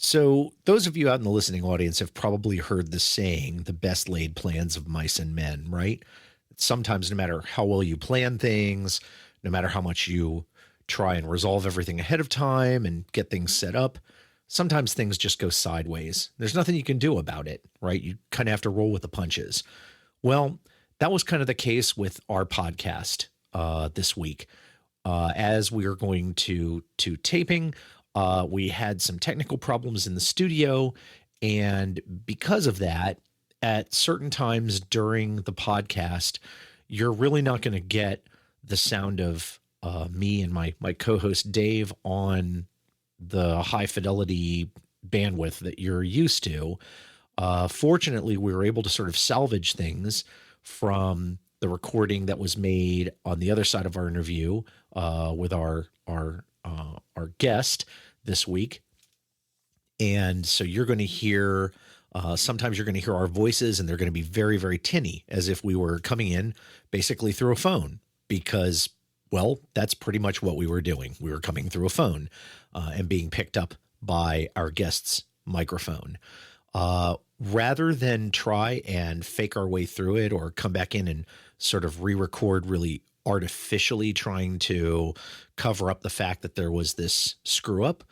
So those of you out in the listening audience have probably heard the saying, the best laid plans of mice and men, right? Sometimes no matter how well you plan things, no matter how much you try and resolve everything ahead of time and get things set up, sometimes things just go sideways. There's nothing you can do about it, right? You kind of have to roll with the punches. Well, that was kind of the case with our podcast this week. As we were going to taping, we had some technical problems in the studio, and because of that, at certain times during the podcast, you're really not going to get the sound of me and my co-host Dave on the high fidelity bandwidth that you're used to. Fortunately, we were able to sort of salvage things from the recording that was made on the other side of our interview with our guest this week. And so you're going to hear, sometimes you're going to hear our voices, and they're going to be very, very tinny, as if we were coming in basically through a phone, because, well, that's pretty much what we were doing. We were coming through a phone and being picked up by our guest's microphone. Rather than try and fake our way through it or come back in and sort of re-record really artificially trying to cover up the fact that there was this screw up,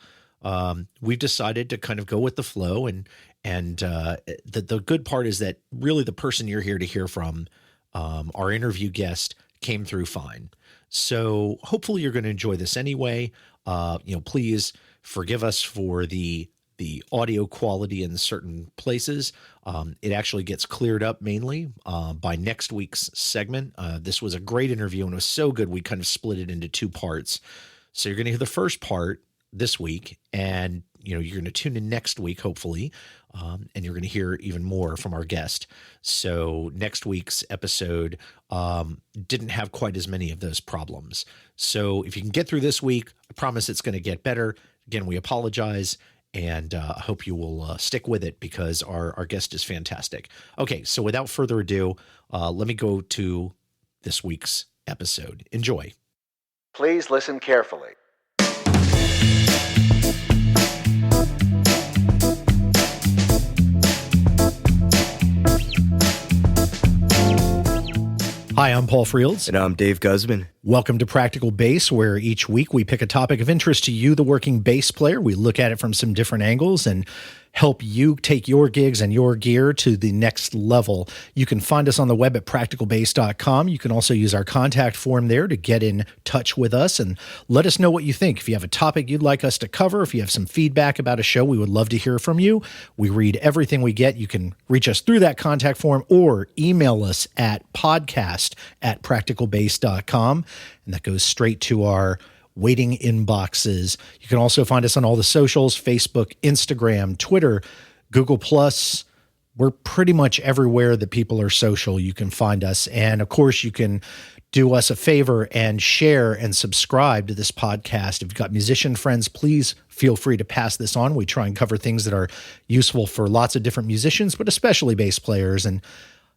we've decided to kind of go with the flow. And the good part is that really the person you're here to hear from, our interview guest, came through fine. So hopefully you're going to enjoy this anyway. Please forgive us for the audio quality in certain places. It actually gets cleared up mainly by next week's segment. This was a great interview, and it was so good we kind of split it into two parts. So you're going to hear the first part this week, and you're going to tune in next week, hopefully, and you're going to hear even more from our guest. So next week's episode didn't have quite as many of those problems. So if you can get through this week, I promise it's going to get better. Again, we apologize. And I hope you will stick with it, because our guest is fantastic. Okay, so without further ado, let me go to this week's episode. Enjoy. Please listen carefully. Hi, I'm Paul Frields. And I'm Dave Guzman. Welcome to Practical Bass, where each week we pick a topic of interest to you, the working bass player. We look at it from some different angles and help you take your gigs and your gear to the next level. You can find us on the web at practicalbass.com. You can also use our contact form there to get in touch with us and let us know what you think. If you have a topic you'd like us to cover, if you have some feedback about a show, we would love to hear from you. We read everything we get. You can reach us through that contact form or email us at podcast@practicalbass.com. And that goes straight to our waiting inboxes. You can also find us on all the socials: Facebook, Instagram, Twitter, Google+. We're pretty much everywhere that people are social. You can find us. And of course, you can do us a favor and share and subscribe to this podcast. If you've got musician friends, please feel free to pass this on. We try and cover things that are useful for lots of different musicians, but especially bass players. And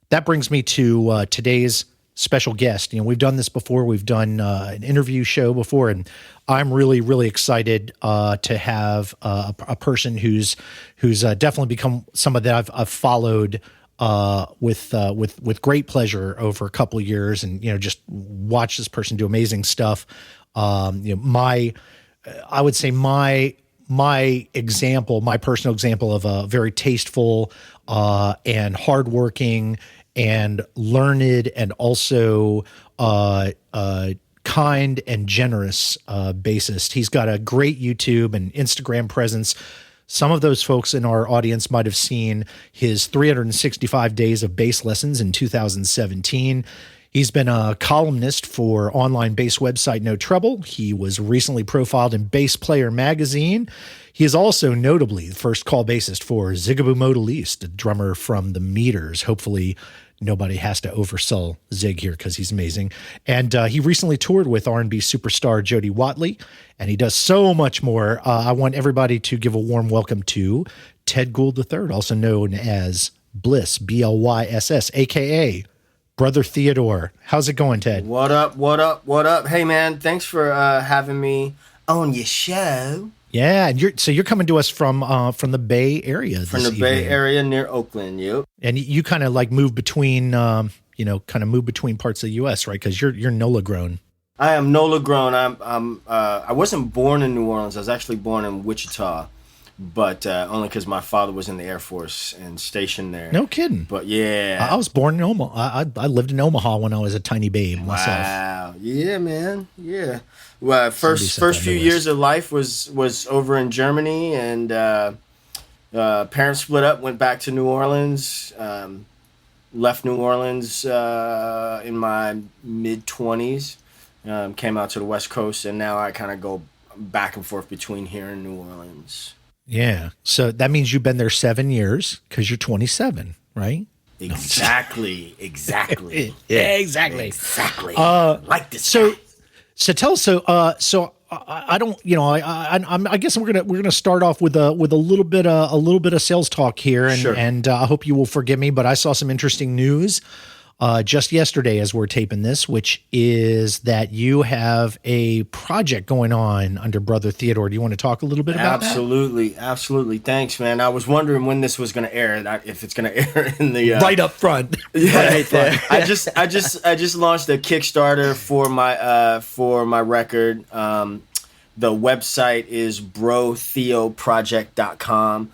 that brings me to today's special guest. We've done this before. We've done an interview show before, and I'm really, really excited to have a person who's definitely become someone that I've followed with great pleasure over a couple of years, and just watch this person do amazing stuff. I would say my example, my personal example of a very tasteful and hardworking and learned and also kind and generous bassist. He's got a great YouTube and Instagram presence. Some of those folks in our audience might have seen his 365 days of bass lessons in 2017. He's been a columnist for online bass website No Trouble. He was recently profiled in Bass Player magazine. He is also notably the first call bassist for Zigaboo Modal East, a drummer from the Meters. Hopefully nobody has to oversell Zig here because he's amazing. And he recently toured with R&B superstar Jody Watley, and he does so much more. I want everybody to give a warm welcome to Ted Gould III, also known as Blyss, B-L-Y-S-S, a.k.a. Brother Theodore. How's it going, Ted? What up? Hey, man, thanks for having me on your show. Yeah, and you're coming to us from the Bay Area From this the Bay evening. Area near Oakland. Yep. And you kind of like move between kind of move between parts of the U.S., right? Because you're NOLA grown. I am NOLA grown. I wasn't born in New Orleans. I was actually born in Wichita, but only because my father was in the Air Force and stationed there. No kidding. But yeah, I was born in Omaha. I lived in Omaha when I was a tiny babe myself. wow. Yeah, man. Yeah. Well, Somebody first sent that few to us. years of life was over in Germany, and parents split up, went back to New Orleans. Left New Orleans in my mid-20s. Came out to the West Coast, and now I kind of go back and forth between here and New Orleans. Yeah. So that means you've been there 7 years because you're 27, right? Exactly. Yeah, exactly. Like this. So, so tell us. So I don't. I guess we're gonna start off with a little bit of sales talk here, and Sure. I hope you will forgive me, but I saw some interesting news just yesterday as we're taping this, which is that you have a project going on under Brother Theodore. Do you want to talk a little bit about Absolutely. Thanks, man. I was wondering when this was going to air. If it's going to air in the that? Right up front. Yeah, Right up front. I just launched a Kickstarter for my record. The website is brotheoproject.com.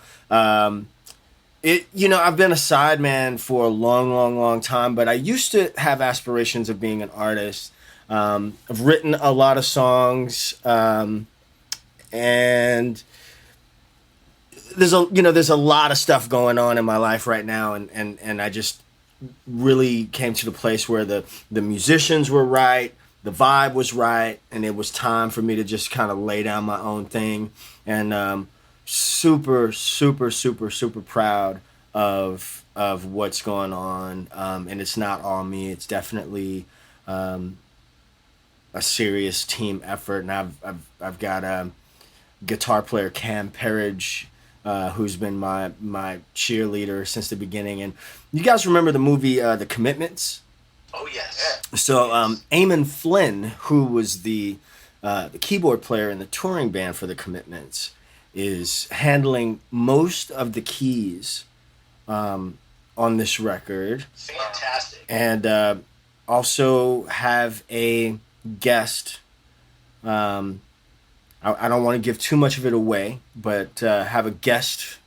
I've been a sideman for a long time, but I used to have aspirations of being an artist. I've written a lot of songs, and there's a lot of stuff going on in my life right now, and I just really came to the place where the musicians were right, the vibe was right, and it was time for me to just kind of lay down my own thing. And super proud of what's going on. And it's not all me. It's definitely a serious team effort. And I've got a guitar player, Cam Perridge, who's been my cheerleader since the beginning. And you guys remember the movie The Commitments? Oh, yes. So Eamon Flynn, who was the keyboard player in the touring band for The Commitments, is handling most of the keys on this record. Fantastic. And also have a guest. I don't want to give too much of it away, but have a guest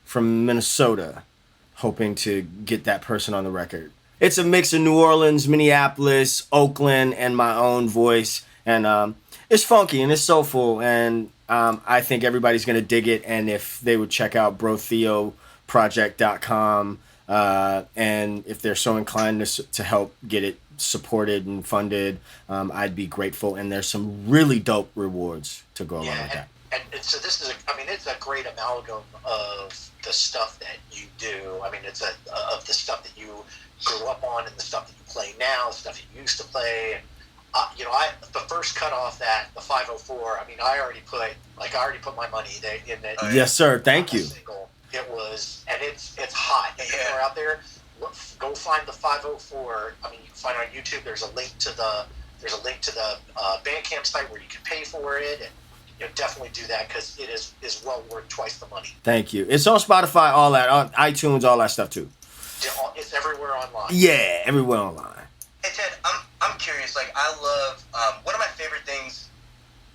from Minnesota, hoping to get that person on the record. It's a mix of New Orleans, Minneapolis, Oakland, and my own voice. And it's funky and it's soulful. And I think everybody's going to dig it. And if they would check out brotheoproject.com, and if they're so inclined to help get it supported and funded, I'd be grateful. And there's some really dope rewards to go along with that. And so this is, it's a great amalgam of the stuff that you do. I mean, it's of the stuff that you grew up on and the stuff that you play now, the stuff you used to play. And, the first cut off that, the 504, I already put my money in it. Yes, sir. Thank you. Single. It was, and it's hot. If you're out there, go find the 504. You can find it on YouTube. There's a link to the Bandcamp site where you can pay for it, and definitely do that because it is well worth twice the money. Thank you. It's on Spotify, all that, on iTunes, all that stuff too. It's everywhere online. Yeah, everywhere online. Hey Ted, I'm curious. I love one of my favorite things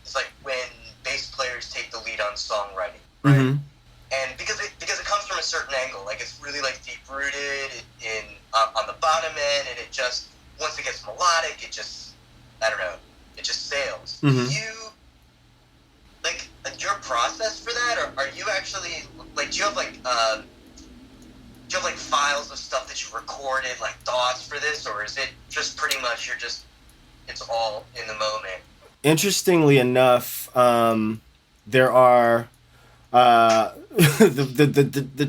is when bass players take the lead on songwriting, right? Mm-hmm. And because it comes from a certain angle, it's really deep rooted in on the bottom end, and it just once it gets melodic, it just it just sails. Mm-hmm. You your process for that, or are you actually do you have files of stuff that you recorded, thoughts for this, or is it just pretty much it's all in the moment? Interestingly enough, there are the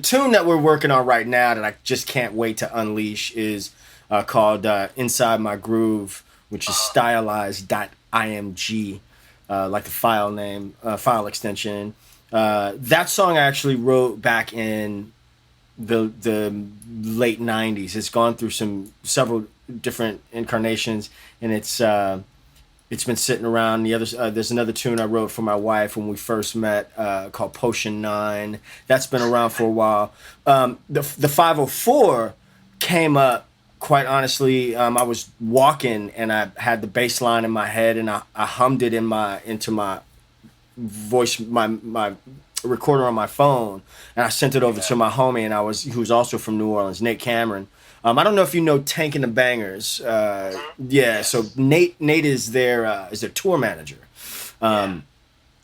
tune that we're working on right now that I just can't wait to unleash is called Inside My Groove, which is stylized.img, like the file name, file extension. That song I actually wrote back in the late 90s. It's gone through several different incarnations, and it's It's been sitting around. The other there's another tune I wrote for my wife when we first met called Potion 9. That's been around for a while. The 504 came up, quite honestly. I was walking and I had the bass line in my head and I hummed it into my voice, my recorder on my phone, and I sent it over to my homie who's also from New Orleans, Nate Cameron. I don't know if you know Tank and the Bangers. So Nate is their tour manager. And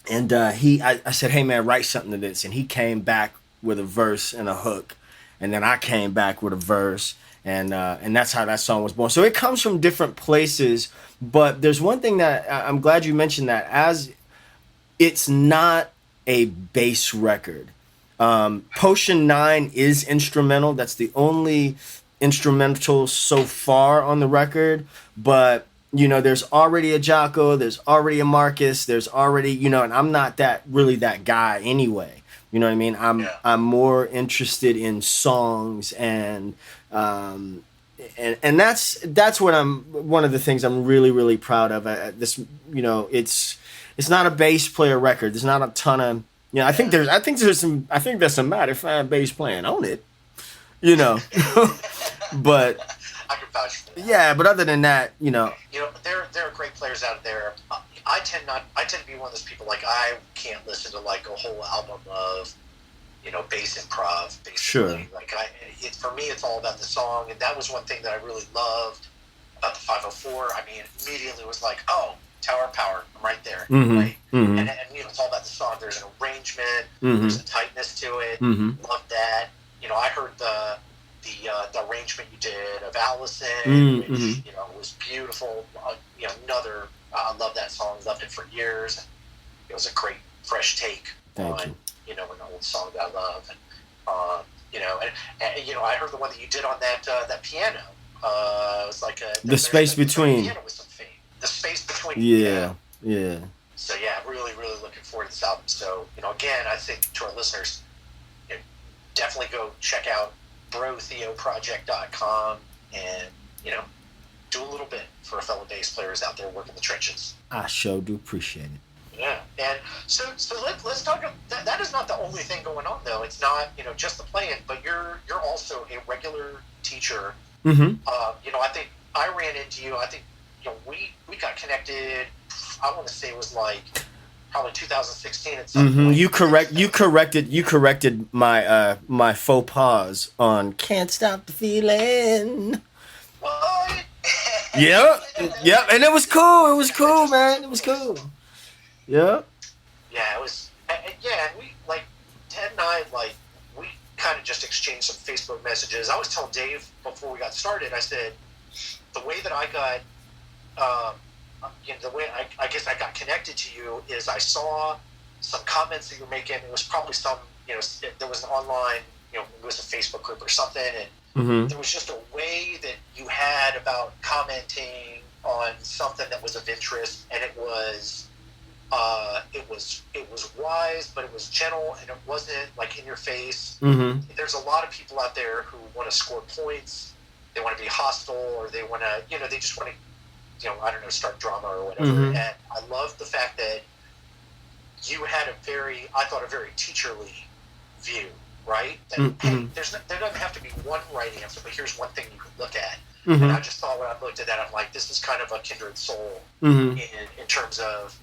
I said, hey man, write something to this, and he came back with a verse and a hook, and then I came back with a verse, and that's how that song was born. So it comes from different places, but there's one thing that I'm glad you mentioned, that as it's not a bass record. Potion 9 is instrumental. That's the only instrumental so far on the record, but there's already a Jocko, there's already a Marcus, there's already and I'm not that guy anyway. You know what I mean? I'm more interested in songs and that's what one of the things I'm really proud of. It's not a bass player record. There's not a ton of I think there's some mighty fine bass playing on it. But I can vouch for that. Yeah, but other than that, there are great players out there. I tend to be one of those people, like, I can't listen to like a whole album of bass improv, basically. Sure. Like for me, it's all about the song, and that was one thing that I really loved about the 504. I mean, immediately was like, oh, Tower of Power, I'm right there, right? Mm-hmm. And it's all about the song. There's an arrangement, Mm-hmm. there's a tightness to it. Mm-hmm. Love that. I heard the arrangement you did of Allison, Mm-hmm. which was beautiful. I love that song. Loved it for years. It was a great fresh take Thank on you. an old song that I love. And I heard the one that you did on that piano. It was like The Space Between. Piano with some fame. The space between. Yeah. So yeah, really looking forward to this album. So again, I think to our listeners, definitely go check out brotheoproject.com and do a little bit for fellow bass players out there working the trenches. I sure do appreciate it. Yeah, and so let's talk. That is not the only thing going on, though. It's not just the playing, but you're also a regular teacher. Mm-hmm. I think I ran into you. I think we got connected. I want to say it was like probably 2016 at some point. You corrected my my faux pas on "Can't Stop the Feeling." What? Yep, and it was cool. It was cool, man. It was cool. Yeah. Yeah, it was. Yeah, and we Ted and I we kind of just exchanged some Facebook messages. I was telling Dave before we got started. I said the way that I got. The way I guess I got connected to you is I saw some comments that you were making. It was probably some, there was an online, it was a Facebook group or something, and there was just a way that you had about commenting on something that was of interest, and it was wise, but it was gentle, and it wasn't like in your face. Mm-hmm. There's a lot of people out there who want to score points. They want to be hostile, or they want to, they just want to, I don't know, start drama or whatever. Mm-hmm. And I love the fact that you had a very teacherly view, right? That, hey, there doesn't have to be one right answer, but here's one thing you can look at. Mm-hmm. And I just thought when I looked at that, I'm like, this is kind of a kindred soul Mm-hmm. in terms of,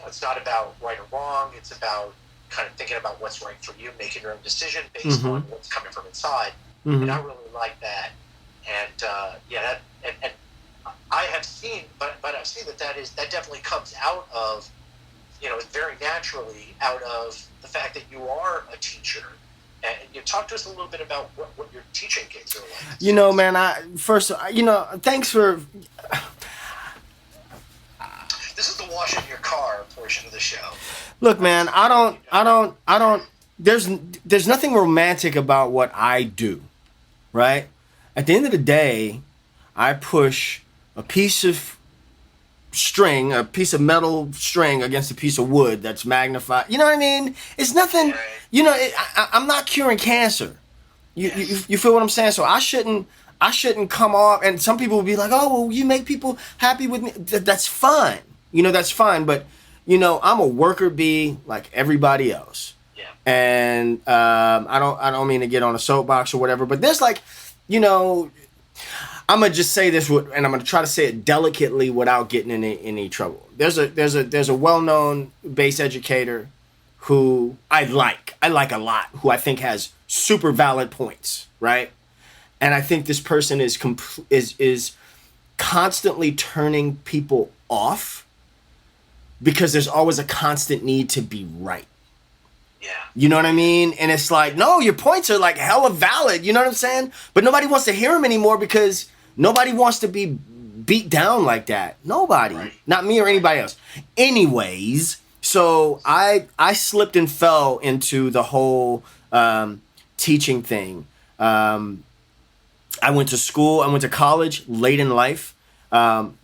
it's not about right or wrong. It's about kind of thinking about what's right for you, making your own decision based on what's coming from inside. Mm-hmm. And I really like that. And and I have seen, but I've seen that definitely comes out of, very naturally out of the fact that you are a teacher. And you talk to us a little bit about what your teaching gigs are like. Man, thanks for. This is the washing your car portion of the show. Look, man, I don't. There's nothing romantic about what I do, right? At the end of the day, I push a piece of metal string against a piece of wood that's magnified. You know what I mean? It's nothing. Right. I'm not curing cancer. You feel what I'm saying? So I shouldn't come off. And some people will be like, "Oh, well, you make people happy with me." That's fine. That's fine. But, I'm a worker bee like everybody else. Yeah. And I don't mean to get on a soapbox or whatever, but there's like, I'm gonna just say this, and I'm gonna try to say it delicately without getting in any trouble. There's a well-known bass educator who I like a lot, who I think has super valid points, right? And I think this person is constantly turning people off because there's always a constant need to be right. Yeah. You know what I mean? And it's like, no, your points are like hella valid. You know what I'm saying? But nobody wants to hear them anymore because nobody wants to be beat down like that. Nobody. Right. Not me or anybody else. Anyways, so I slipped and fell into the whole teaching thing. I went to school. I went to college late in life. Can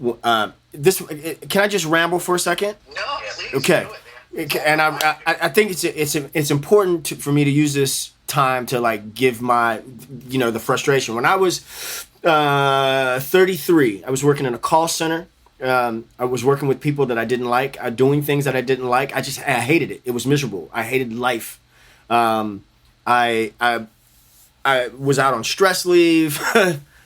I just ramble for a second? No, please. Okay. Do it, man. And I think it's important for me to use this time to like give my the frustration. When I was 33, I was working in a call center. I was working with people that I didn't like, doing things that I didn't like. I hated it. It was miserable. I hated life. I was out on stress leave,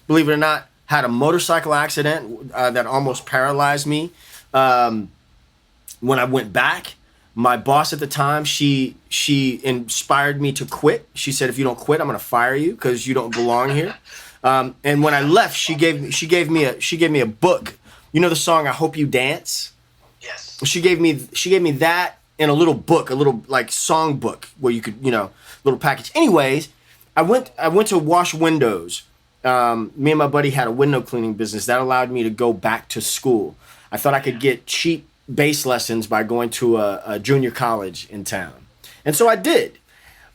believe it or not. Had a motorcycle accident that almost paralyzed me. When I went back, my boss at the time, she inspired me to quit. She said, "If you don't quit, I'm going to fire you because you don't belong here." And when I left, she gave me a book. You know the song "I Hope You Dance"? Yes. She gave me that in a little book, a little like song book where you could little package. Anyways, I went to wash windows. Me and my buddy had a window cleaning business that allowed me to go back to school. I thought I could get cheap bass lessons by going to a junior college in town. And so I did.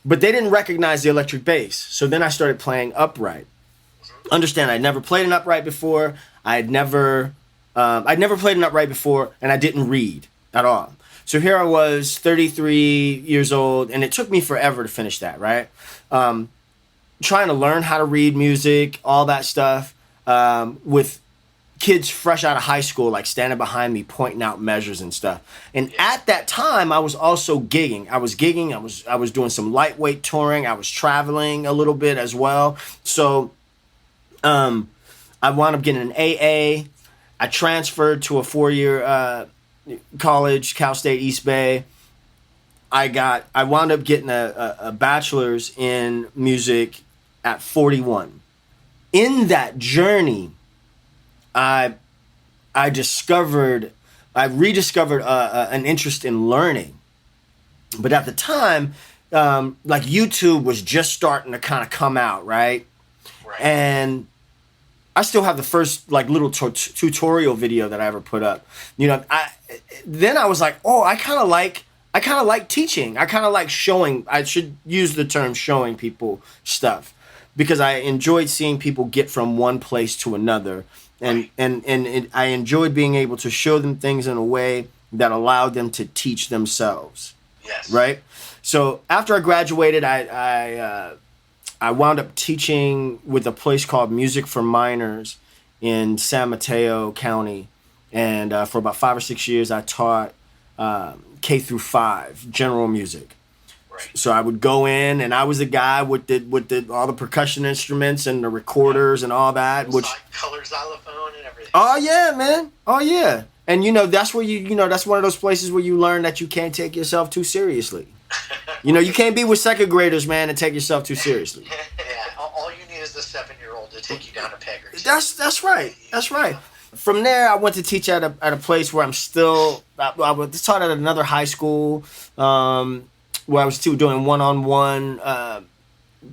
But they didn't recognize the electric bass. So then I started playing upright. Understand, I'd never played an upright before. I'd never played an upright before, and I didn't read at all. So here I was, 33 years old, and it took me forever to finish that, right? Trying to learn how to read music, all that stuff, with kids fresh out of high school, like standing behind me, pointing out measures and stuff. And at that time, I was also gigging. I was doing some lightweight touring. I was traveling a little bit as well. So I wound up getting an AA. I transferred to a 4-year college, Cal State East Bay. I wound up getting a bachelor's in music at 41. In that journey, I rediscovered an interest in learning. But at the time, like YouTube was just starting to kind of come out, right? Right. And I still have the first like little tutorial video that I ever put up. Then I was like, oh, I kind of like teaching. I kind of like showing. I should use the term showing people stuff because I enjoyed seeing people get from one place to another. And I enjoyed being able to show them things in a way that allowed them to teach themselves. Yes. Right? So after I graduated, I wound up teaching with a place called Music for Minors in San Mateo County. And for about 5 or 6 years, I taught K through 5 general music. Right. So I would go in, and I was the guy with all the percussion instruments and the recorders and all that. Color xylophone and everything. Oh yeah, man. Oh yeah. And that's where that's one of those places where you learn that you can't take yourself too seriously. You can't be with second graders, man, and take yourself too seriously. Yeah. All you need is the 7-year-old to take you down to peggers. That's right. That's right. From there, I went to teach at a place where I'm still. I was taught at another high school, where I was still doing one-on-one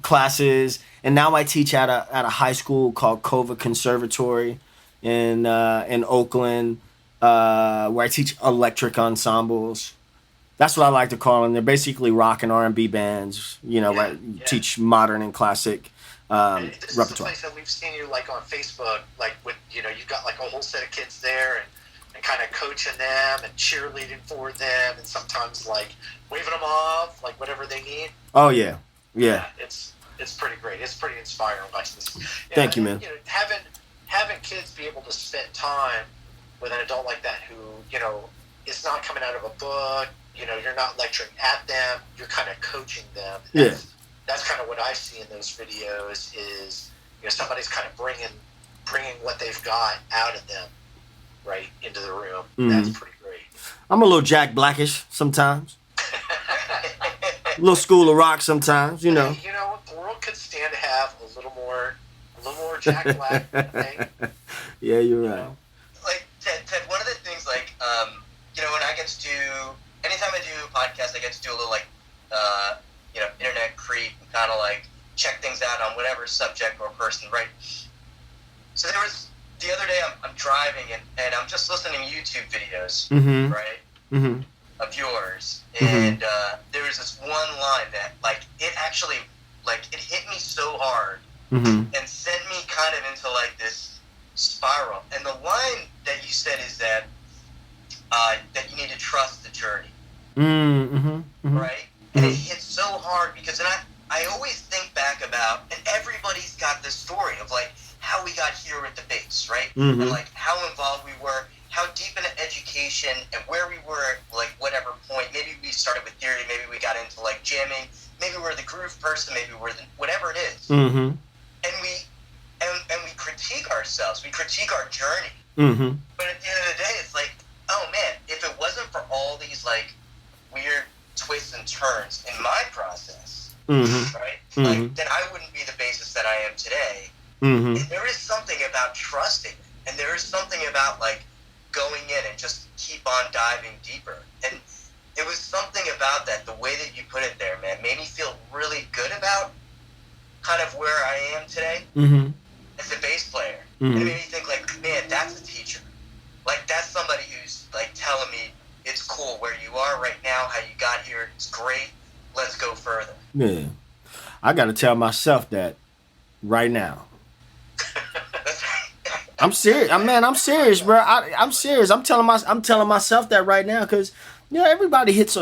classes, and now I teach at a high school called Cova Conservatory in Oakland, where I teach electric ensembles. That's what I like to call them. They're basically rock and R&B bands. Teach modern and classic. This repertoire. is a place that we've seen you like on Facebook, like with you've got like a whole set of kids there and kind of coaching them and cheerleading for them and sometimes like waving them off, like whatever they need. Oh yeah. It's pretty great. It's pretty inspiring. Like this. Thank you, man. Having kids be able to spend time with an adult like that who, is not coming out of a book. You're not lecturing at them. You're kind of coaching them. That's kind of what I see in those videos is, somebody's kind of bringing what they've got out of them right into the room. Mm-hmm. That's pretty great. I'm a little Jack Blackish sometimes. A little School of Rock sometimes, The world could stand to have a little more Jack Black, I think. Yeah, you're right. Like, Ted, one of the things, like, when I get to do, anytime I do a podcast, I get to do a little, like, internet creep and kind of, like, check things out on whatever subject or person, right? So there was, the other day, I'm driving, and I'm just listening to YouTube videos, Mm-hmm. right, Mm-hmm. of yours, Mm-hmm. and there was this one line that, like, it actually, like, it hit me so hard Mm-hmm. and sent me kind of into, like, this spiral. And the line that you said is that you need to trust the journey, Mm-hmm. Mm-hmm. right? And it hit so hard because then I always think back about, and everybody's got this story of, like, how we got here at the base, right? Mm-hmm. And, like, how involved we were, how deep into education, and where we were at, like, whatever point. Maybe we started with theory, maybe we got into, like, jamming, maybe we're the groove person, maybe we're the, whatever it is. Mm-hmm. And we critique ourselves, we critique our journey. Mm-hmm. But at the end of the day, it's like, oh man, if it wasn't for all these, like, weird twists and turns in my process, Mm-hmm. right? Mm-hmm. Like, then I wouldn't be the basis that I am today. Mm-hmm. And there is something about trusting, and there is something about, like, going in and just keep on diving deeper. And it was something about that, the way that you put it there, man, made me feel really good about kind of where I am today Mm-hmm. as a bass player. Mm-hmm. And it made me think, like, man, that's a teacher. Like, that's somebody who's, like, telling me it's cool where you are right now, how you got here, it's great, let's go further. Yeah. I got to tell myself that right now. I'm serious. I'm serious, bro. I'm serious. I'm telling myself that right now because everybody comes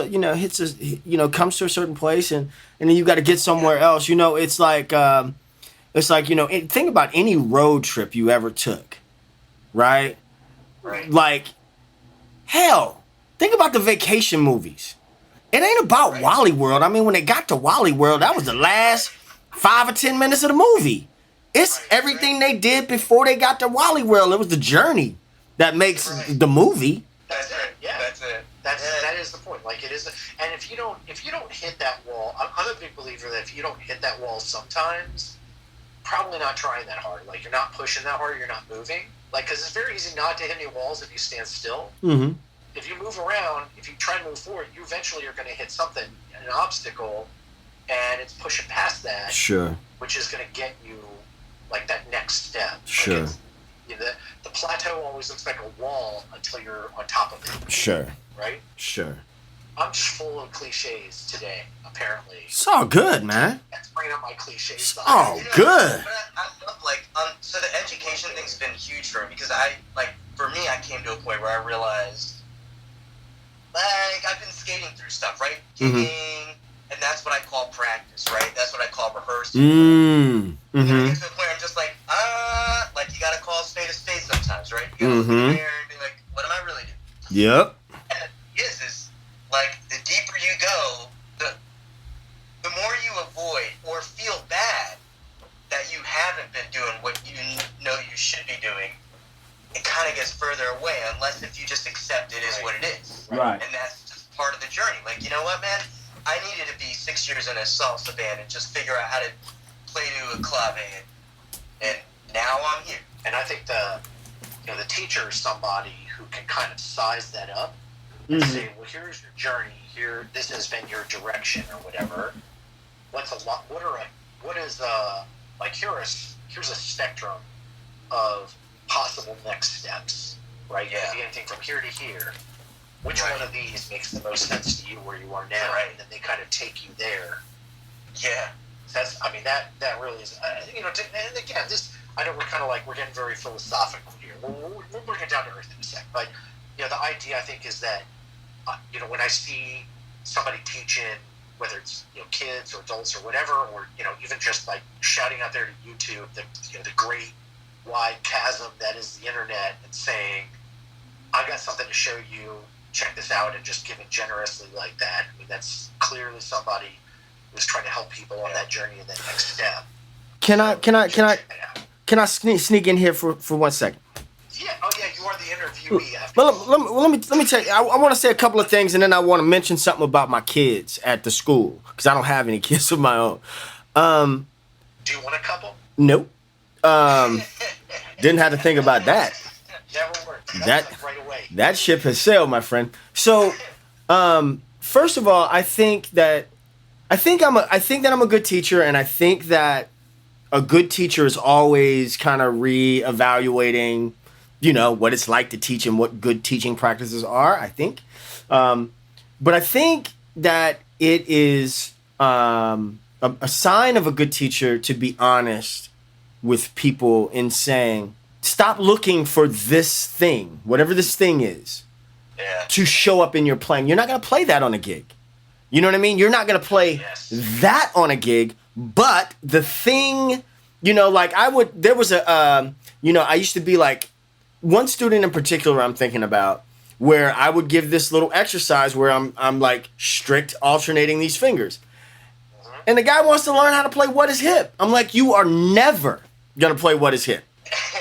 to a certain place and then you got to get somewhere else. It's like think about any road trip you ever took, right? Right. Like, hell, think about the vacation movies. It ain't about Wally World. I mean, when they got to Wally World, that was the last 5 or 10 minutes of the movie. It's everything they did before they got to Wally World. It was the journey that makes the movie. That's it. Yeah. That's it. That is the point. Like, it is, and if you don't hit that wall, I'm a big believer that if you don't hit that wall sometimes, probably not trying that hard. Like, you're not pushing that hard, you're not moving. Like, because it's very easy not to hit any walls if you stand still. Mm-hmm. If you move around, if you try to move forward, you eventually are going to hit something, an obstacle, and it's pushing past that, Sure. which is going to get you, like, that next step. Sure. Like, the plateau always looks like a wall until you're on top of it. Sure. Right? Sure. I'm just full of cliches today, apparently. It's all good, man. That's bringing up my cliche side. Oh, good. But I love, like, so the education thing's been huge for me because for me, I came to a point where I realized, like, I've been skating through stuff, right? Gigging, and that's what I call practice, right? That's what I call rehearsal. And then I get to the point where I'm just like, you gotta call a spade sometimes, right? You gotta look in the mirror and be like, what am I really doing? Yep. And the thing is, like, the deeper you go, the more you avoid or feel bad that you haven't been doing what you know you should be doing, it kind of gets further away, unless if you just accept it is what it is. Right. And that's just part of the journey. Like, you know what, man? I needed to be 6 years in a salsa band and just figure out how to play to a clave, and now I'm here. And I think the teacher is somebody who can kind of size that up and say, well, here's your journey. Here, this has been your direction or whatever. Here's a spectrum of possible next steps, right? Yeah. It could be anything from here to here. Which one of these makes the most sense to you where you are now? Right. And then they kind of take you there. Yeah. That really is, and again, I know we're getting very philosophical here. We'll bring it down to earth in a sec. But, the idea, I think, is that, when I see somebody teaching, whether it's, kids or adults or whatever, or, even just like shouting out there to YouTube, the great wide chasm that is the internet, and saying, I've got something to show you. Check this out, and just giving generously like that. I mean, that's clearly somebody who's trying to help people on that journey and that next step. Can I sneak in here for 1 second? Yeah. Oh, yeah. You are the interviewee. Well, let me tell you. I want to say a couple of things, and then I want to mention something about my kids at the school because I don't have any kids of my own. Do you want a couple? Nope. Didn't have to think about that. Never worked. That Like right away. that ship has sailed, my friend. So, first of all, I think that I'm a good teacher, and I think that a good teacher is always kind of reevaluating, what it's like to teach and what good teaching practices are. I think, but I think that it is a sign of a good teacher to be honest with people in saying, stop looking for this thing, whatever this thing is, to show up in your playing. You're not going to play that on a gig. You know what I mean? You're not going to play that on a gig, but the thing, like there was I used to be like one student in particular I'm thinking about where I would give this little exercise where I'm like strict alternating these fingers. And the guy wants to learn how to play What Is Hip. I'm like, you are never going to play What Is Hip.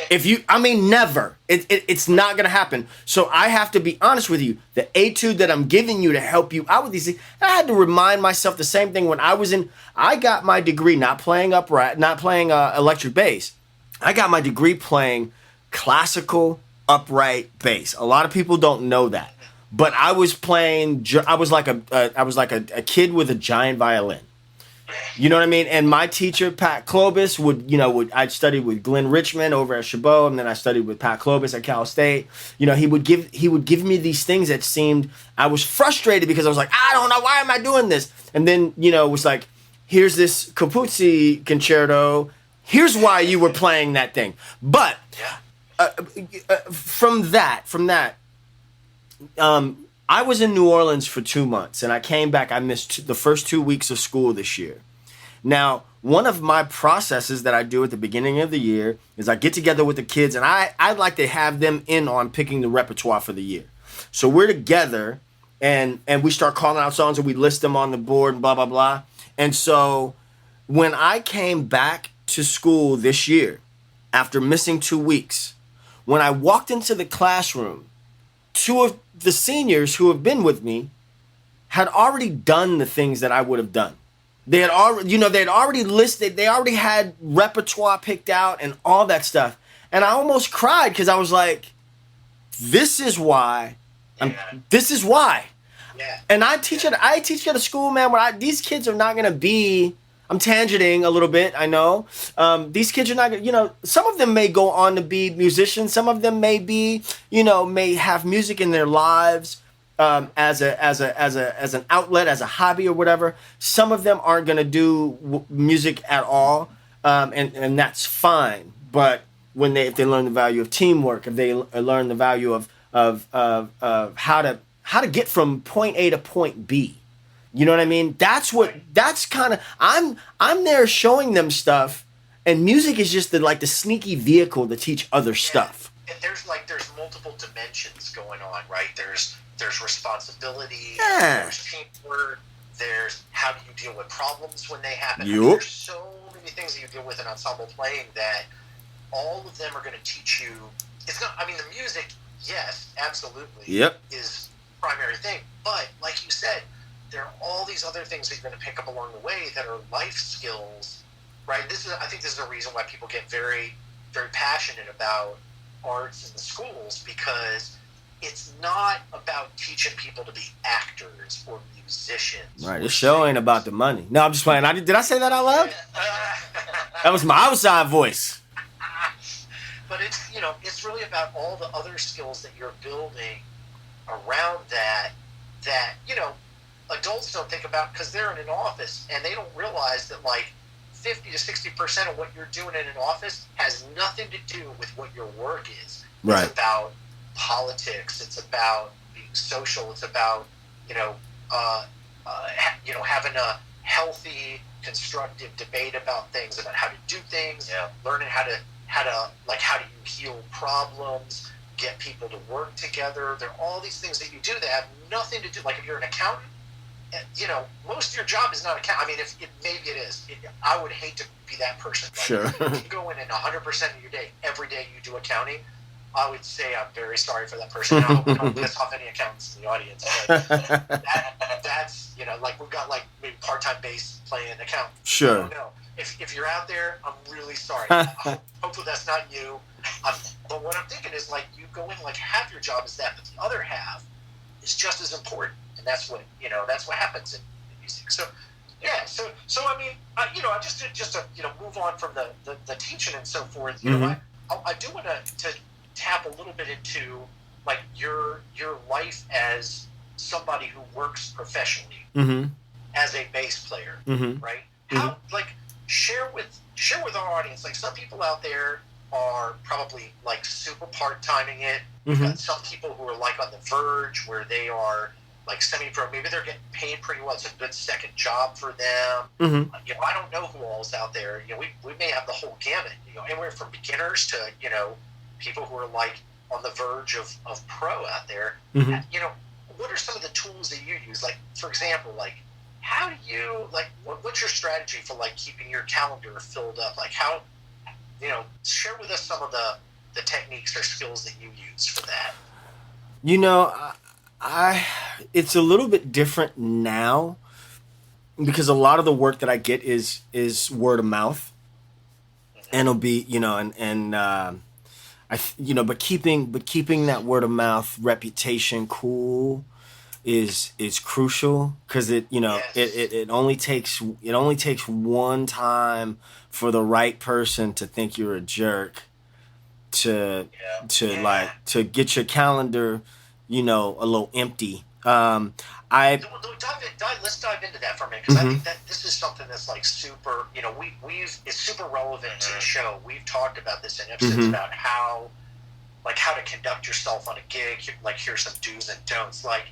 Never. It's not going to happen. So I have to be honest with you. The etude that I'm giving you to help you out with these things, I had to remind myself the same thing when I got my degree not playing electric bass. I got my degree playing classical upright bass. A lot of people don't know that. But I was like a kid with a giant violin. You know what I mean? And my teacher, Pat Klobus, I'd studied with Glenn Richmond over at Chabot, and then I studied with Pat Klobus at Cal State. He would give me these things that seemed, I was frustrated because I was like, I don't know, why am I doing this? And then, it was like, here's this Capuzzi concerto. Here's why you were playing that thing. But from that, I was in New Orleans for 2 months, and I came back. I missed the first 2 weeks of school this year. Now, one of my processes that I do at the beginning of the year is I get together with the kids, and I'd like to have them in on picking the repertoire for the year. So we're together, and we start calling out songs, and we list them on the board, and blah, blah, blah. And so when I came back to school this year, after missing 2 weeks, when I walked into the classroom, two of the seniors who have been with me had already done the things that I would have done. They had already listed, they already had repertoire picked out and all that stuff. And I almost cried because I was like, this is why. This is why. Yeah. And I teach at a school, man, where these kids are not going to be, I'm tangenting a little bit, I know. These kids are not going to, some of them may go on to be musicians. Some of them may be, may have music in their lives as an outlet, as a hobby or whatever. Some of them aren't going to do music at all, and that's fine. But if they learn the value of teamwork, if they learn the value of how to get from point A to point B. You know what I mean? That's kind of, I'm there showing them stuff, and music is just the sneaky vehicle to teach other stuff. And there's multiple dimensions going on, right? There's responsibility, there's teamwork, there's how do you deal with problems when they happen. Yep. There's so many things that you deal with in ensemble playing that all of them are going to teach you. It's not, the music, yes, absolutely, is the primary thing. But like you said, there are all these other things that you're going to pick up along the way that are life skills, right? I think this is a reason why people get very, very passionate about arts in the schools, because it's not about teaching people to be actors or musicians. Right, this show ain't about the money. No, I'm just playing. Did I say that out loud? That was my outside voice. But it's really about all the other skills that you're building around that adults don't think about because they're in an office and they don't realize that 50 to 60% of what you're doing in an office has nothing to do with what your work is. Right. It's about politics. It's about being social. It's about having a healthy, constructive debate about things, about how to do things. Yeah. Learning how do you heal problems. get people to work together. There are all these things that you do that have nothing to do. Like if you're an accountant, you know, most of your job is not account. I mean, maybe it is. I would hate to be that person. Like, Sure. If you go in and 100% of your day, every day you do accounting, I would say I'm very sorry for that person. I hope I don't piss off any accountants in the audience. But that's, you know, like we've got like maybe part-time base playing accountant. Sure. I don't know. If you're out there, I'm really sorry. Hopefully that's not you. But what I'm thinking is like you go in like half your job is that, but the other half is just as important. And that's what, you know, that's what happens in music. So, yeah. So I mean, you know, just to you know, move on from the teaching and so forth. You know, I do want to tap a little bit into like your life as somebody who works professionally as a bass player, right? How like share with our audience. Like some people out there are probably like super part-timing it. We've got some people who are like on the verge where they are like semi-pro. Maybe they're getting paid pretty well. It's a good second job for them. You know, I don't know who all's out there. You know, we may have the whole gamut. You know, anywhere from beginners to, you know, people who are like on the verge of pro out there. You know, what are some of the tools that you use? Like, for example, like how do you like what's your strategy for like keeping your calendar filled up? Like how, you know, share with us some of the techniques or skills that you use for that. You know, it's a little bit different now because a lot of the work that I get is word of mouth, and it'll be, you know, you know, but keeping that word of mouth reputation cool is crucial because it, you know, it only takes one time for the right person to think you're a jerk to get your calendar, you know, a little empty. Let's dive into that for a minute because I think that this is something that's like super, you know, it's super relevant to the show. We've talked about this in episodes about how to conduct yourself on a gig. Like here's some do's and don'ts. Like,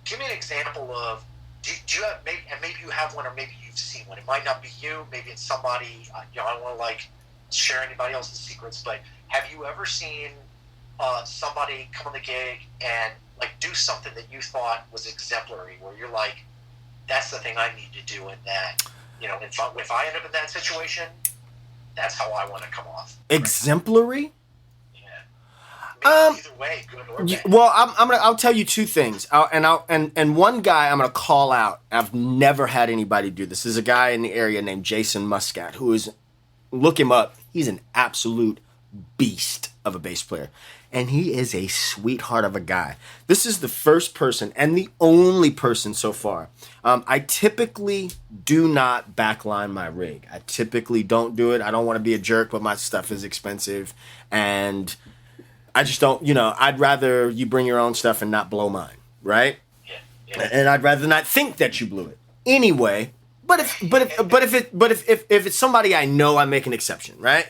give me an example of do you have maybe you have one or maybe you've seen one. It might not be you. Maybe it's somebody. You know, I don't want to like share anybody else's secrets, but have you ever seen somebody come on the gig and like do something that you thought was exemplary, where you're like, that's the thing I need to do in that, you know, if I end up in that situation, that's how I want to come off. Exemplary? Yeah. Maybe either way, good or bad. Well, I'll tell you two things. And one guy I'm gonna call out. I've never had anybody do this. There's a guy in the area named Jason Muscat who is, look him up. He's an absolute beast of a bass player. And he is a sweetheart of a guy. This is the first person and the only person so far. I typically do not backline my rig. I typically don't do it. I don't want to be a jerk, but my stuff is expensive. And I just don't, you know, I'd rather you bring your own stuff and not blow mine, right? Yeah. And I'd rather not think that you blew it. Anyway, but if it's somebody I know, I make an exception, right?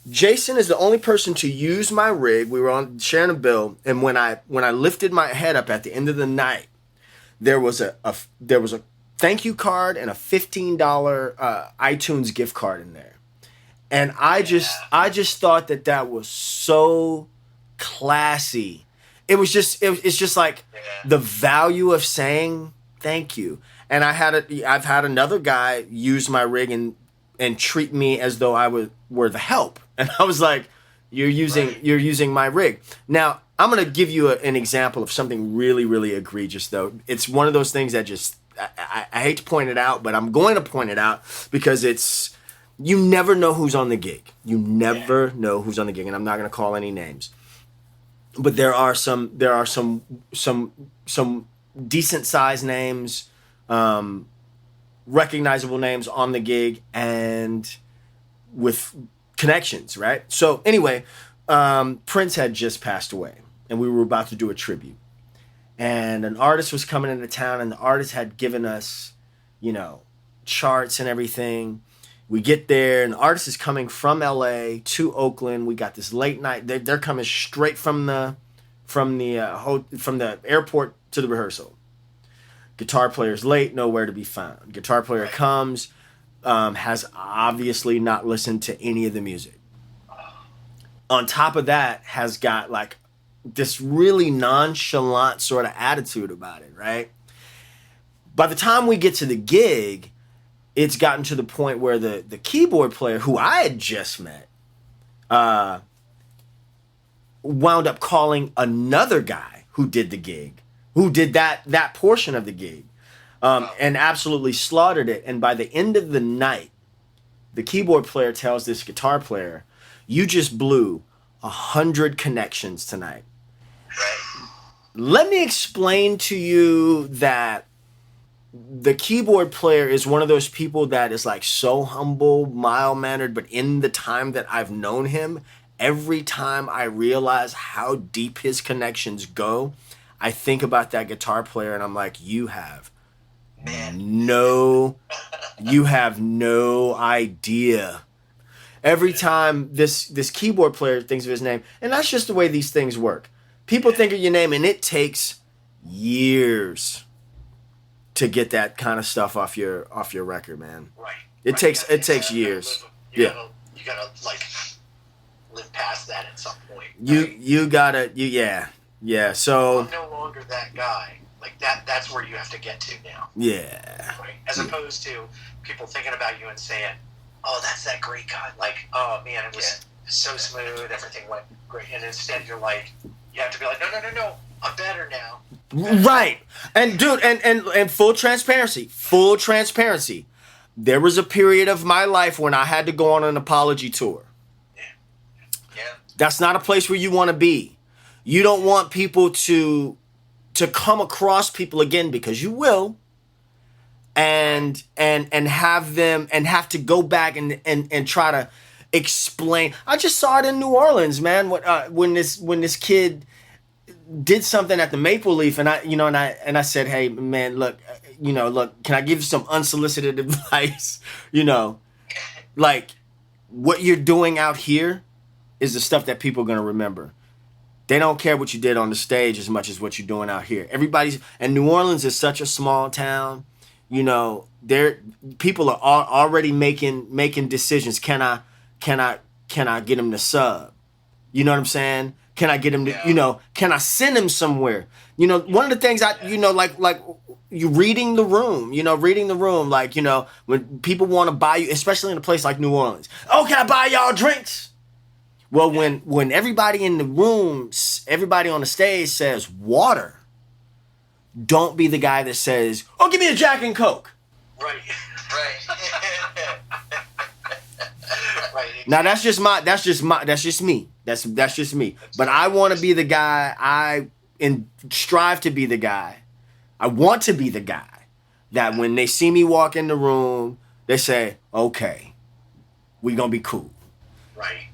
Jason is the only person to use my rig. We were on sharing a bill, and when I lifted my head up at the end of the night, there was a thank you card and a $15 iTunes gift card in there, and I just thought that was so classy. It's just like the value of saying thank you. And I've had another guy use my rig and treat me as though I were the help. And I was like, you're using my rig. Now, I'm going to give you an example of something really, really egregious, though. It's one of those things that just, I hate to point it out, but I'm going to point it out because you never know who's on the gig. You never know who's on the gig, and I'm not going to call any names. But there are some decent sized names, recognizable names on the gig, and with connections, right? So anyway, Prince had just passed away, and we were about to do a tribute, and an artist was coming into town, and the artist had given us, you know, charts and everything. We get there, and the artist is coming from LA to Oakland. We got this late night. They're coming straight from the airport to the rehearsal. Guitar player's late, nowhere to be found. Guitar player comes, has obviously not listened to any of the music. On top of that, has got like this really nonchalant sort of attitude about it, right? By the time we get to the gig, it's gotten to the point where the keyboard player who I had just met wound up calling another guy who did the gig, who did that portion of the gig, and absolutely slaughtered it. And by the end of the night, the keyboard player tells this guitar player, "You just blew 100 connections tonight." Right. Let me explain to you that the keyboard player is one of those people that is like so humble, mild-mannered, but in the time that I've known him, every time I realize how deep his connections go, I think about that guitar player and I'm like, you have no idea. Every time this keyboard player thinks of his name, and that's just the way these things work. People think of your name and it takes years to get that kind of stuff off your record, man. Right. It takes years. You gotta like live past that at some point. You gotta. So I'm no longer that guy. Like that's where you have to get to now. Yeah. Right. As opposed to people thinking about you and saying, "Oh, that's that great guy." Like, "Oh man, it was so smooth. Everything went great." And instead, you're like, you have to be like, "No. I'm better now." Right. And dude, and full transparency. There was a period of my life when I had to go on an apology tour. Yeah. That's not a place where you want to be. You don't want people to come across people again, because you will, and have them and have to go back and try to explain. I just saw it in New Orleans, man. When this kid did something at the Maple Leaf, and I said, "Hey, man, look, can I give you some unsolicited advice? Like, what you're doing out here is the stuff that people are gonna remember. They don't care what you did on the stage as much as what you're doing out here. And New Orleans is such a small town. People are already making decisions. Can I get him to sub? You know what I'm saying? Can I get him to, can I send him somewhere? One of the things like you reading the room, like, when people want to buy you, especially in a place like New Orleans. "Oh, can I buy y'all drinks?" Well, when everybody in the room, everybody on the stage says water, don't be the guy that says, "Oh, give me a Jack and Coke." Right. Right. Now that's just me. That's just me. But I want to be the guy. Strive to be the guy. I want to be the guy that when they see me walk in the room, they say, "Okay, we gonna be cool." Right.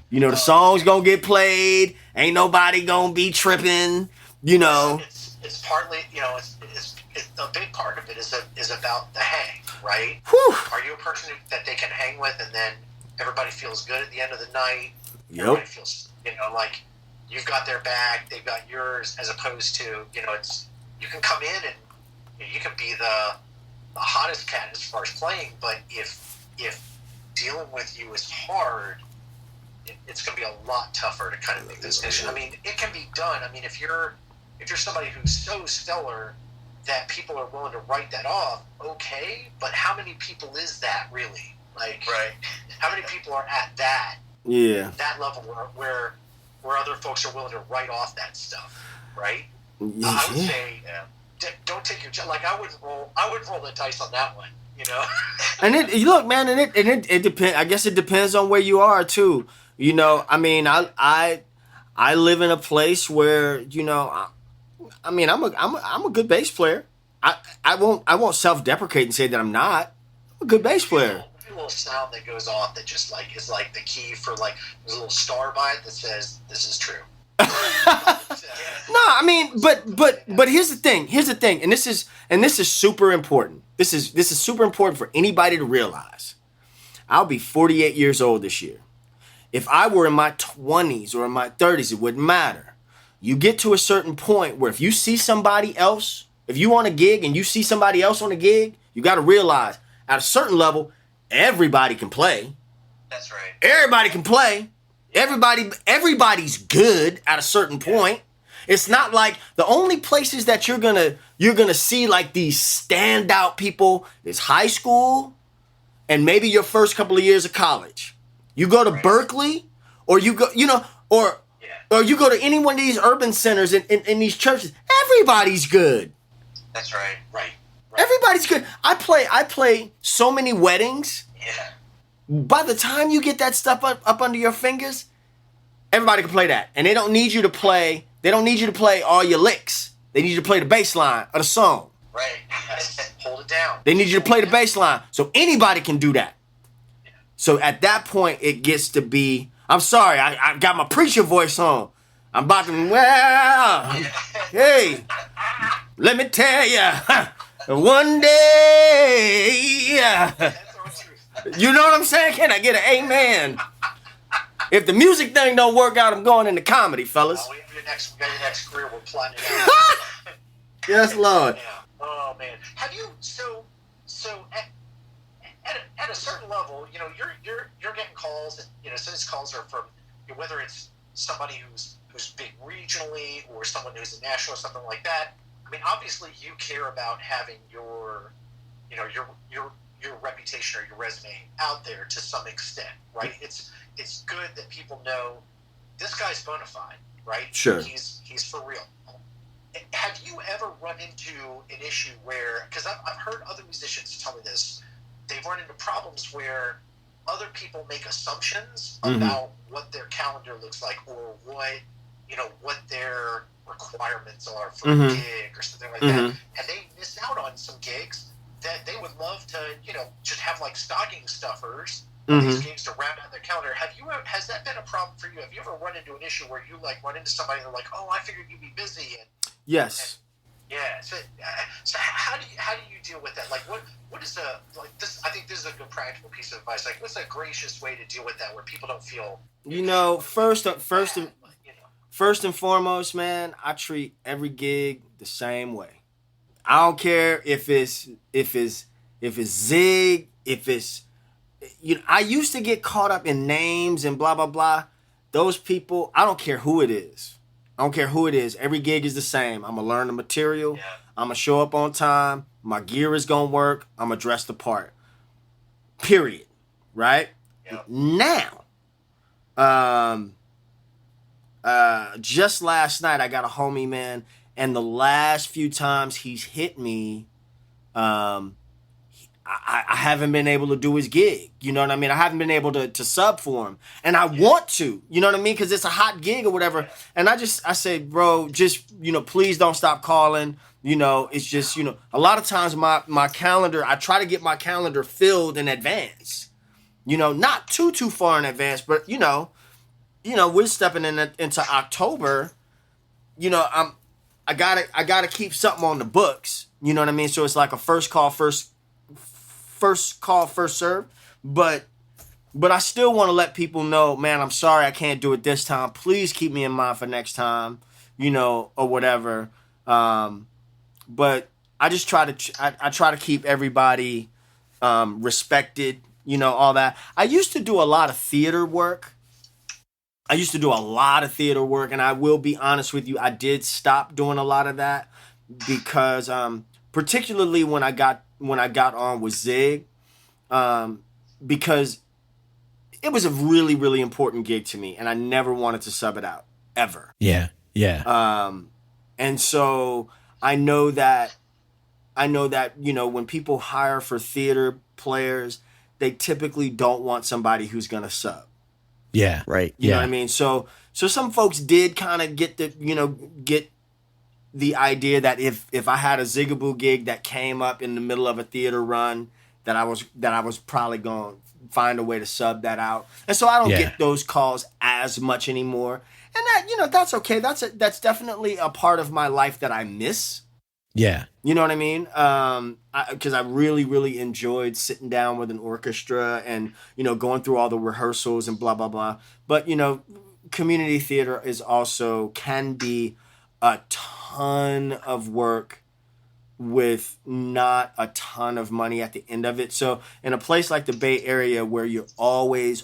The song's gonna get played. Ain't nobody gonna be tripping. It's partly, it's a big part of it is about the hang, right? Whew. Are you a person that they can hang with, and then everybody feels good at the end of the night? Yep. Everybody feels, like you've got their back, they've got yours, as opposed to, you can come in and you can be the hottest cat as far as playing, but if dealing with you is hard, it's going to be a lot tougher to kind of make this decision. I mean, it can be done. I mean, if you're somebody who's so stellar that people are willing to write that off, okay, but how many people is that really? Like, Right. How many people are at that level where other folks are willing to write off that stuff, right? Yeah. I would say, don't take your like. I would roll the dice on that one. And it depends. I guess it depends on where you are too. I mean, I live in a place where I'm a good bass player. I won't self-deprecate and say that I'm not. I'm a good bass player. A little sound that goes off that just like is like the key for like there's a little star by it that says this is true. No, I mean, but here's the thing, and this is super important. This is super important for anybody to realize. I'll be 48 years old this year. If I were in my 20s or in my 30s, it wouldn't matter. You get to a certain point where if you see somebody else, if you on a gig and you see somebody else on a gig, you got to realize at a certain level, everybody can play. That's right. Everybody can play. Everybody's good at a certain point. It's not like the only places that you're gonna see like these standout people is high school and maybe your first couple of years of college. You go to Berkeley, or you go, or you go to any one of these urban centers in these churches. Everybody's good. That's right. Right. Everybody's good. I play so many weddings. Yeah. By the time you get that stuff up under your fingers, everybody can play that. And they don't need you to play all your licks. They need you to play the bass line of the song. Right. Hold it down. They need you to play the bass line. So anybody can do that. So at that point, it gets to be, I'm sorry, I got my preacher voice on. I'm about to, hey, let me tell you, one day, you know what I'm saying? Can I get an amen? If the music thing don't work out, I'm going into comedy, fellas. We got your next career. We're plotting it out. Yes, Lord. Yeah. Oh man. Have you so at a certain level, you're getting calls, and some of these calls are from whether it's somebody who's big regionally or someone who's a national or something like that. I mean, obviously, you care about having your reputation or your resume out there to some extent, right? It's good that people know this guy's bona fide, right? Sure. He's for real. Have you ever run into an issue where, because I've heard other musicians tell me this, they've run into problems where other people make assumptions about what their calendar looks like or what their requirements are for a gig or something like that, and they miss out on some gigs that they would love to, just have like stocking stuffers of these gigs to round out their calendar. Has that been a problem for you? Have you ever run into an issue where you like run into somebody and they're like, oh, I figured you'd be busy? And Yes. yeah. So how do you deal with that? Like what is this? I think this is a good practical piece of advice. Like, what's a gracious way to deal with that where people don't feel? First and foremost, man, I treat every gig the same way. I don't care if it's Zig, if it's I used to get caught up in names and blah blah blah. Those people, I don't care who it is. Every gig is the same. I'm gonna learn the material. Yeah. I'm gonna show up on time. My gear is gonna work. I'm gonna dress the part. Period. Right? Yeah. Now, just last night I got a homie, man, and the last few times he's hit me, I haven't been able to do his gig. You know what I mean? I haven't been able to sub for him. And I want to, you know what I mean? Because it's a hot gig or whatever. And I say, bro, just, please don't stop calling. It's just, a lot of times my calendar, I try to get my calendar filled in advance. Not too far in advance, but, we're stepping into October. I gotta keep something on the books. You know what I mean? So it's like a first call, first serve, but I still want to let people know, man, I'm sorry I can't do it this time. Please keep me in mind for next time, or whatever. But I just try to keep everybody respected, all that. I used to do a lot of theater work. And I will be honest with you, I did stop doing a lot of that because particularly when I got on with Zig, because it was a really, really important gig to me, and I never wanted to sub it out, ever. Yeah, yeah. And so I know that, when people hire for theater players, they typically don't want somebody who's going to sub. Yeah, right. You know what I mean? So some folks did kind of get the idea that if I had a Zigaboo gig that came up in the middle of a theater run, that I was probably going to find a way to sub that out. And so I don't get those calls as much anymore. And that, that's okay. That's definitely a part of my life that I miss. Yeah. You know what I mean? Because I really, really enjoyed sitting down with an orchestra and, going through all the rehearsals and blah, blah, blah. But, community theater can be a ton of work with not a ton of money at the end of it. So in a place like the Bay Area where you're always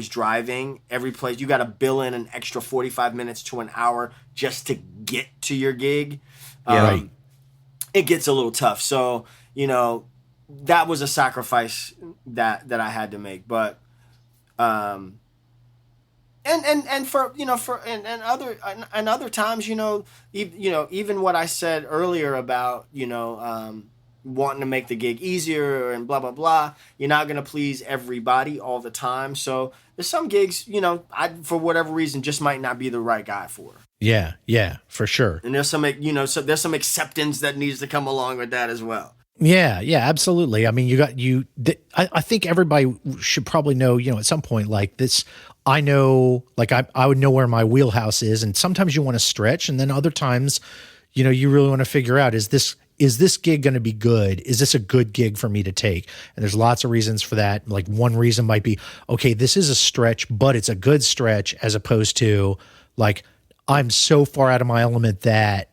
driving, every place, you got to bill in an extra 45 minutes to an hour just to get to your gig. Right. It gets a little tough. So, you know, that was a sacrifice that I had to make. But, and for, you know, and other times, you know, even what I said earlier about, you know, wanting to make the gig easier and blah, blah, blah, you're not going to please everybody all the time. So there's some gigs, you know, I, for whatever reason, just might not be the right guy for. Yeah, for sure. And there's some, you know, so there's some acceptance that needs to come along with that as well. Yeah, absolutely. I mean, I think everybody should probably know, you know, at some point like this, I know, like I would know where my wheelhouse is. And sometimes you want to stretch. And then other times, you know, you really want to figure out, is this gig going to be good? Is this a good gig for me to take? And there's lots of reasons for that. Like one reason might be, okay, this is a stretch, but it's a good stretch, as opposed to like, I'm so far out of my element that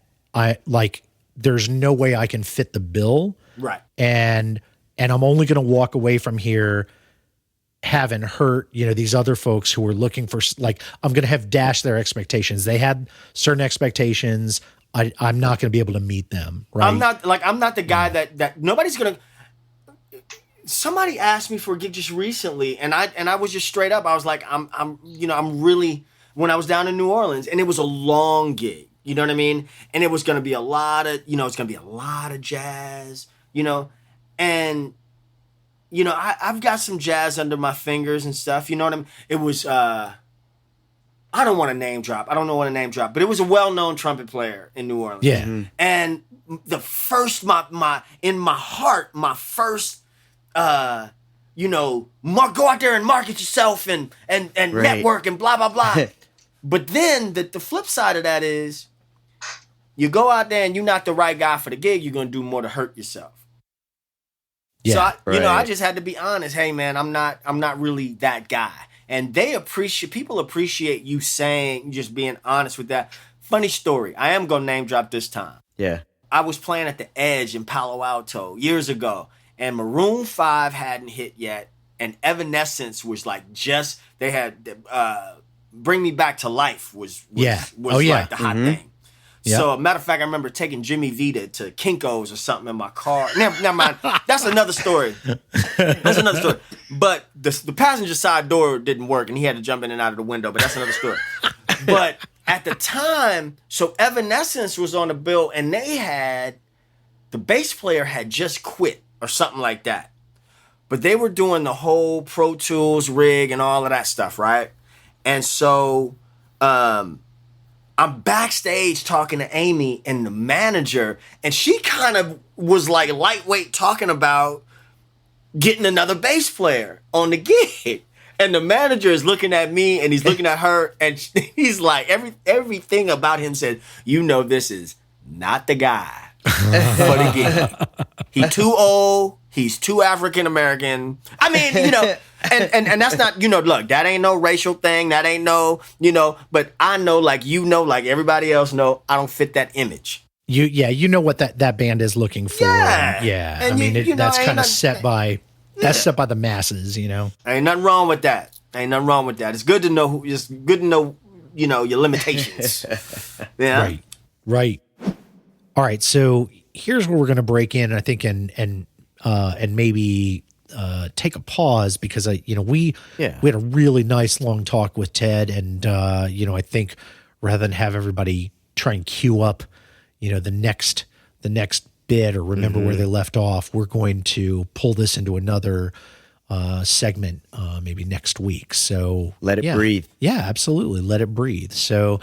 there's no way I can fit the bill. Right. And I'm only going to walk away from here having hurt, you know, these other folks who were looking for, like, I'm going to have dashed their expectations. They had certain expectations. I'm not going to be able to meet them. Right. I'm not the guy that nobody's going to. Somebody asked me for a gig just recently, and I was just straight up. I was like, I'm really, when I was down in New Orleans, and it was a long gig, you know what I mean? And it was going to be a lot of jazz, you know, and, you know, I've got some jazz under my fingers and stuff, you know what I mean? It was, I don't want to name drop. I don't know what to name drop, but it was a well-known trumpet player in New Orleans. Yeah. Mm-hmm. And the first, in my heart, my first, you know, go out there and market yourself and right. network and blah, blah, blah. But then the flip side of that is you go out there and you're not the right guy for the gig, you're going to do more to hurt yourself. Yeah, so I just had to be honest. Hey man, I'm not really that guy. And people appreciate you just being honest with that. Funny story. I am going to name drop this time. Yeah. I was playing at the Edge in Palo Alto years ago, and Maroon 5 hadn't hit yet, and Evanescence was like they had Bring Me Back to Life was like the hot thing. Yep. So, matter of fact, I remember taking Jimmy Vita to Kinko's or something in my car. Never mind. That's another story. But the passenger side door didn't work, and he had to jump in and out of the window. But that's another story. But at the time, so Evanescence was on the bill, and the bass player had just quit or something like that. But they were doing the whole Pro Tools rig and all of that stuff, right? And so I'm backstage talking to Amy and the manager, and she kind of was like lightweight talking about getting another bass player on the gig. And the manager is looking at me and he's looking at her, and he's like, everything about him said, you know, this is not the guy for the gig. He's too old. He's too African American. I mean, you know, and that's not, you know, look, that ain't no racial thing. That ain't no, you know, but I know, like, you know, like everybody else know, I don't fit that image. You know what that band is looking for. Yeah. And I mean, that's kind of set by the masses, you know. Ain't nothing wrong with that. It's good to know you know, your limitations. Yeah. Right. All right. So here's where we're going to break in, I think, and maybe take a pause, because we had a really nice long talk with Ted, and I think rather than have everybody try and queue up, the next bit or remember where they left off, we're going to pull this into another segment maybe next week. So let it breathe. Yeah, absolutely. Let it breathe. So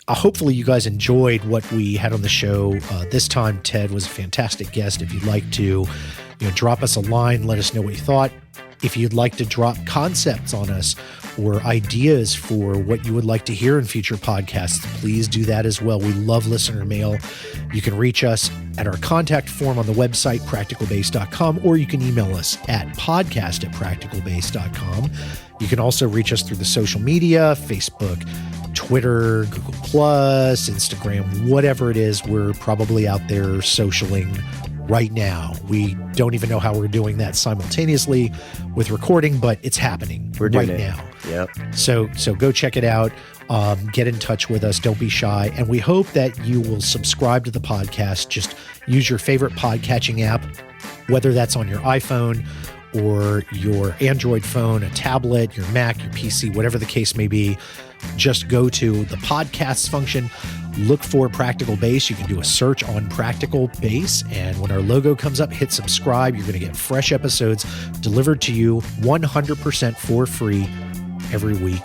hopefully you guys enjoyed what we had on the show. This time, Ted was a fantastic guest. If you'd like to, drop us a line, let us know what you thought. If you'd like to drop concepts on us or ideas for what you would like to hear in future podcasts, please do that as well. We love listener mail. You can reach us at our contact form on the website, practicalbase.com, or you can email us at podcast@practicalbase.com. You can also reach us through the social media, Facebook, Twitter, Google Plus, Instagram, whatever it is, we're probably out there socialing right now. We don't even know how we're doing that simultaneously with recording, but it's happening We're doing right it now. Yep. So go check it out. Get in touch with us. Don't be shy. And we hope that you will subscribe to the podcast. Just use your favorite podcatching app, whether that's on your iPhone or your Android phone, a tablet, your Mac, your PC, whatever the case may be. Just go to the podcasts function, look for Practical Base. You can do a search on Practical Base, and when our logo comes up, hit subscribe. You're going to get fresh episodes delivered to you 100% for free every week,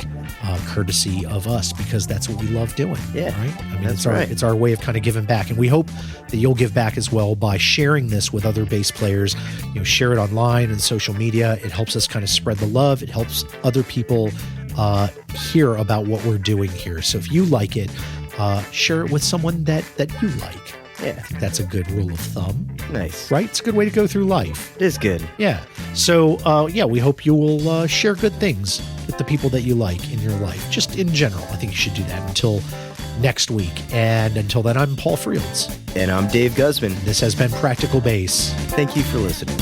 courtesy of us, because that's what we love doing. Yeah, right. I mean, that's it's our way of kind of giving back, and we hope that you'll give back as well by sharing this with other bass players. Share it online and social media. It helps us kind of spread the love. It helps other people hear about what we're doing here. So if you like it, share it with someone that you like. Yeah. I think that's a good rule of thumb. Nice. Right? It's a good way to go through life. It is good. Yeah. So, we hope you will share good things with the people that you like in your life. Just in general, I think you should do that until next week. And until then, I'm Paul Fields. And I'm Dave Guzman. This has been Practical Bass. Thank you for listening.